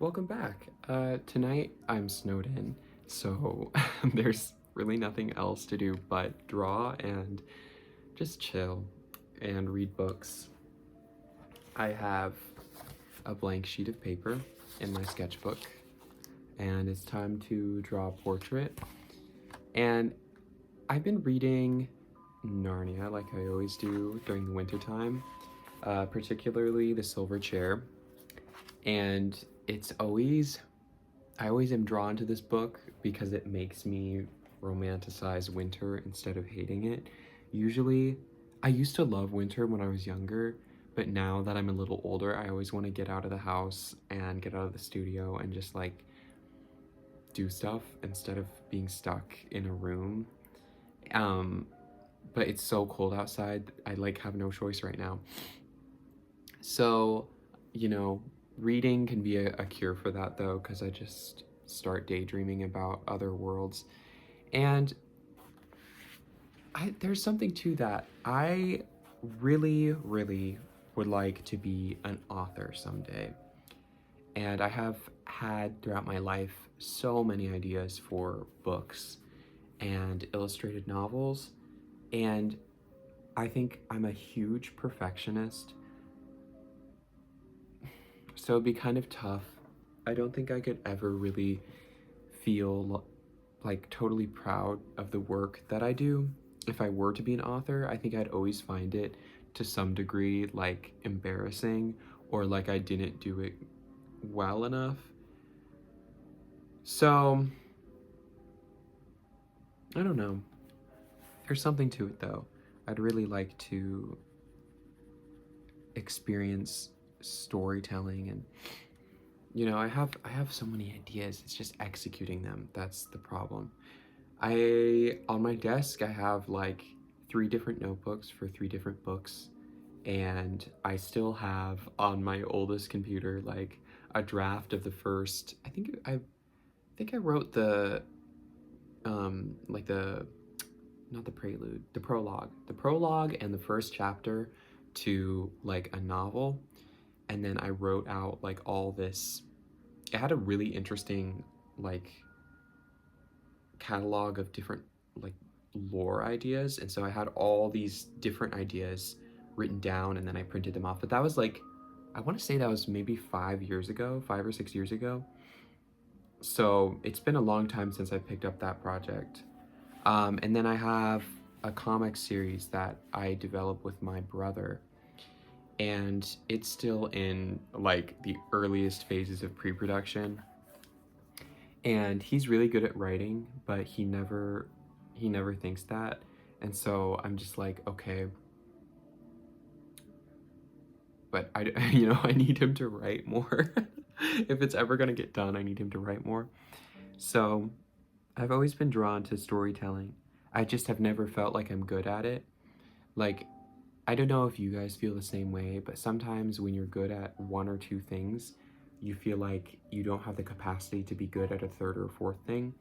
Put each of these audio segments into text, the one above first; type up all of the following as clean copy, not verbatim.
Welcome back. Tonight I'm snowed in, so there's really nothing else to do but draw and just chill and read books. I have a blank sheet of paper in my sketchbook, and it's time to draw a portrait. And I've been reading Narnia like I always do during the wintertime, particularly The Silver Chair. And I always am drawn to this book because it makes me romanticize winter instead of hating it. Usually, I used to love winter when I was younger, but now that I'm a little older, I always want to get out of the house and get out of the studio and just like do stuff instead of being stuck in a room. Um, but it's so cold outside, I like have no choice right now. So, you know, reading can be a cure for that though, because I just start daydreaming about other worlds. And there's something to that. I really, really would like to be an author someday. And I have had throughout my life so many ideas for books and illustrated novels. And I think I'm a huge perfectionist. So it'd be kind of tough. I don't think I could ever really feel like totally proud of the work that I do. If I were to be an author, I think I'd always find it to some degree like embarrassing or like I didn't do it well enough. So, I don't know. There's something to it though. I'd really like to experience storytelling and I have so many ideas. It's just executing them. That's the problem. On my desk I have like three different notebooks for three different books, and I still have on my oldest computer like a draft of the first. I think I wrote the like the not the prelude, the prologue and the first chapter to like a novel, and then I wrote out like all this. It had a really interesting like catalog of different like lore ideas, and so I had all these different ideas written down and then I printed them off. But that was like, I want to say that was maybe 5 years ago, 5 or 6 years ago. So it's been a long time since I picked up that project. And then I have a comic series that I developed with my brother, and it's still in like the earliest phases of pre-production. And he's really good at writing, but he never thinks that. And so I'm just like, okay, but I I need him to write more. If it's ever going to get done, I need him to write more. So I've always been drawn to storytelling. I just have never felt like I'm good at it. Like, I don't know if you guys feel the same way, but sometimes when you're good at one or two things, you feel like you don't have the capacity to be good at a third or fourth thing.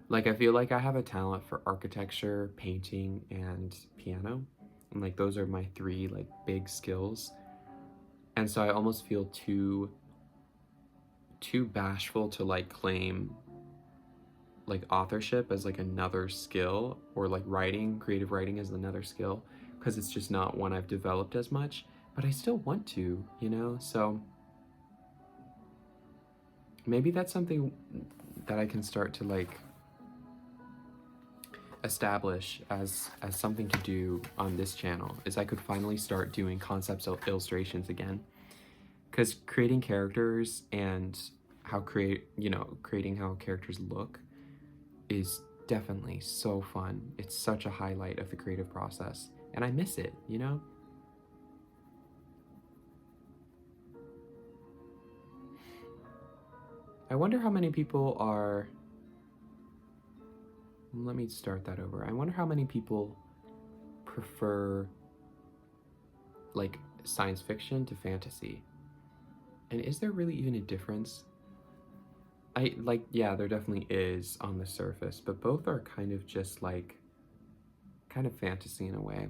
Like, I feel like I have a talent for architecture, painting, and piano. And like those are my three like big skills. And so I almost feel too bashful to like claim like authorship as like another skill, or like writing, creative writing as another skill, because it's just not one I've developed as much, but I still want to. So maybe that's something that I can start to like establish as something to do on this channel, is I could finally start doing concepts illustrations again, because creating characters and creating how characters look is definitely so fun. It's such a highlight of the creative process, and I miss it. I wonder how many people are. Let me start that over. I wonder how many people prefer like science fiction to fantasy. And is there really even a difference? Yeah, there definitely is on the surface, but both are kind of just like kind of fantasy in a way.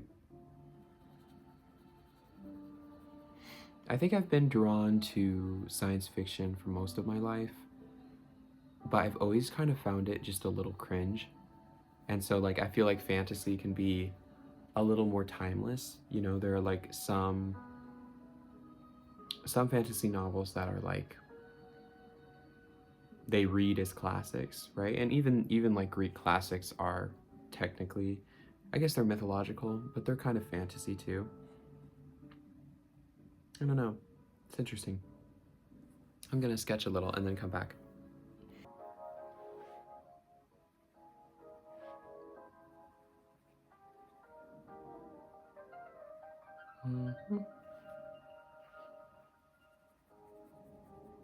I think I've been drawn to science fiction for most of my life, but I've always kind of found it just a little cringe. And so like I feel like fantasy can be a little more timeless. You know, there are like some fantasy novels that are like they read as classics, right? And even like Greek classics are technically, I guess they're mythological, but they're kind of fantasy too. I don't know. It's interesting. I'm gonna sketch a little and then come back. Mhm.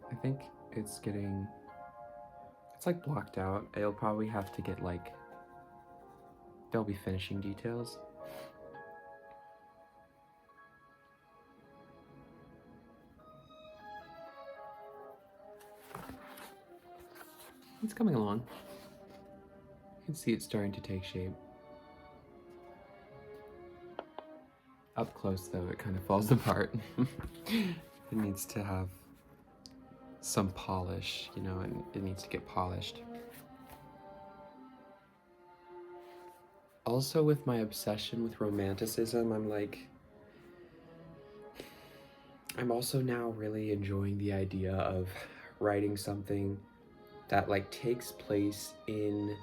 I think it's getting, it's like blocked out. It'll probably have to get like, there'll be finishing details. It's coming along. You can see it's starting to take shape. Up close though, it kind of falls apart. It needs to have some polish, you know, and it needs to get polished. Also, with my obsession with romanticism, I'm also now really enjoying the idea of writing something that like takes place in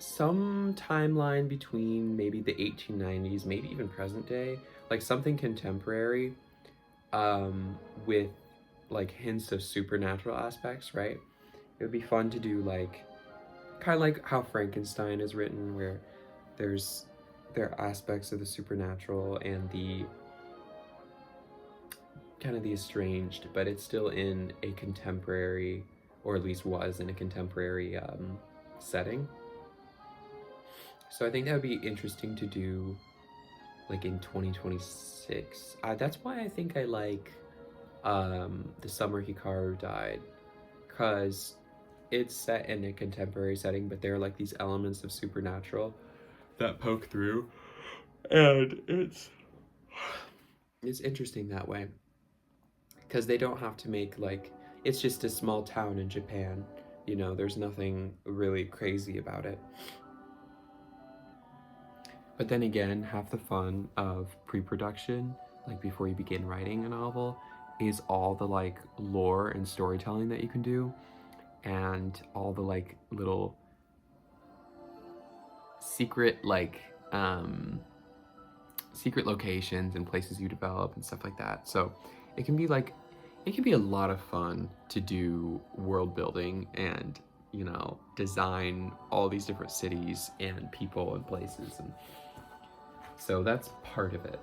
some timeline between maybe the 1890s, maybe even present day, like something contemporary, with like hints of supernatural aspects, right? It would be fun to do like kind of like how Frankenstein is written, where there's there are aspects of the supernatural and the kind of the estranged, but it's still in a contemporary, or at least was in a contemporary setting. So I think that would be interesting to do like in 2026. That's why I think I like The Summer Hikaru Died, because it's set in a contemporary setting, but there are like these elements of supernatural that poke through, and it's interesting that way because they don't have to make like it's just a small town in Japan. You know, there's nothing really crazy about it. But then again, half the fun of pre-production, like before you begin writing a novel, is all the like lore and storytelling that you can do, and all the like little secret secret locations and places you develop and stuff like that. So it can be like it can be a lot of fun to do world building and, you know, design all these different cities and people and places, and so that's part of it.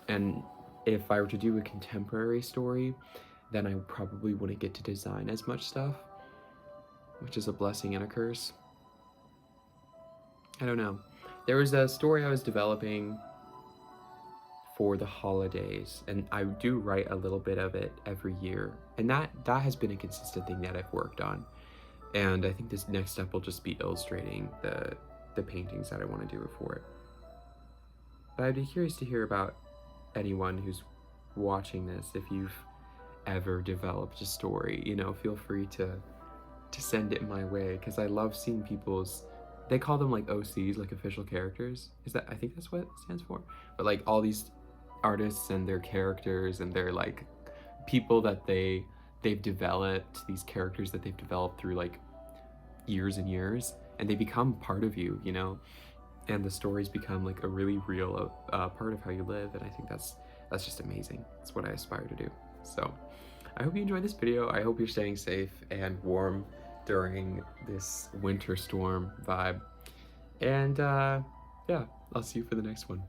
And if I were to do a contemporary story, then I probably wouldn't get to design as much stuff, which is a blessing and a curse. I don't know. There was a story I was developing for the holidays, and I do write a little bit of it every year, and that has been a consistent thing that I've worked on. And I think this next step will just be illustrating the paintings that I want to do for it. But I'd be curious to hear about anyone who's watching this. If you've ever developed a story, you know, feel free to send it my way, because I love seeing people's, they call them like OCs, like official characters. Is that, I think that's what it stands for. But like all these artists and their characters and their like people that they've developed, these characters that they've developed through like years and years, and they become part of you, you know, and the stories become like a really real part of how you live. And I think that's just amazing. It's what I aspire to do. So I hope you enjoyed this video. I hope you're staying safe and warm during this winter storm vibe. And yeah, I'll see you for the next one.